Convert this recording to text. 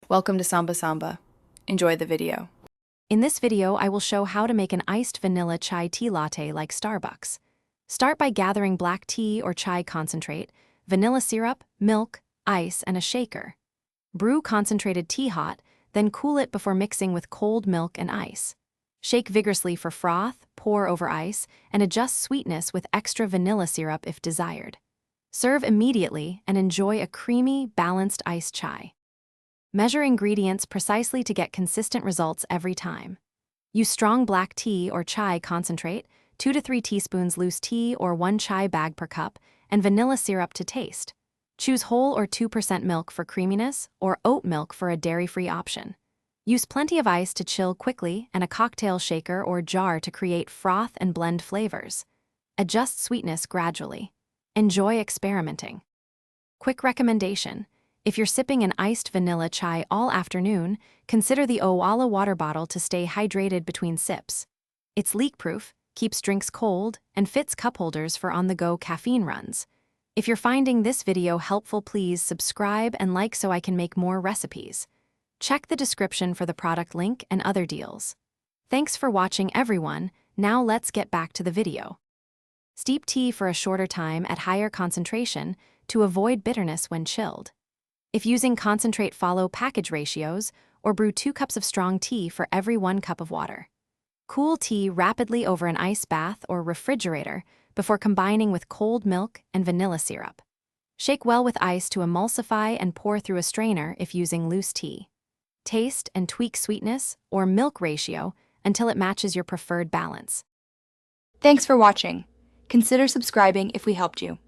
Welcome to Samba Samba. Enjoy the video. In this video, I will show how to make an iced vanilla chai tea latte like Starbucks. Start by gathering black tea or chai concentrate, vanilla syrup, milk, ice, and a shaker. Brew concentrated tea hot, then cool it before mixing with cold milk and ice. Shake vigorously for froth, pour over ice, and adjust sweetness with extra vanilla syrup if desired. Serve immediately and enjoy a creamy, balanced iced chai. Measure ingredients precisely to get consistent results every time. Use strong black tea or chai concentrate, 2 to 3 teaspoons loose tea or 1 chai bag per cup, and vanilla syrup to taste. Choose whole or 2% milk for creaminess or oat milk for a dairy-free option. Use plenty of ice to chill quickly and a cocktail shaker or jar to create froth and blend flavors. Adjust sweetness gradually. Enjoy experimenting. Quick recommendation: if you're sipping an iced vanilla chai all afternoon, consider the Owala water bottle to stay hydrated between sips. It's leak-proof, keeps drinks cold, and fits cup holders for on-the-go caffeine runs. If you're finding this video helpful, please subscribe and like so I can make more recipes. Check the description for the product link and other deals. Thanks for watching, everyone. Now let's get back to the video. Steep tea for a shorter time at higher concentration to avoid bitterness when chilled. If using concentrate, follow package ratios or brew 2 cups of strong tea for every 1 cup of water. Cool tea rapidly over an ice bath or refrigerator before combining with cold milk and vanilla syrup. Shake well with ice to emulsify and pour through a strainer if using loose tea. Taste and tweak sweetness or milk ratio until it matches your preferred balance. Thanks for watching. Consider subscribing if we helped you.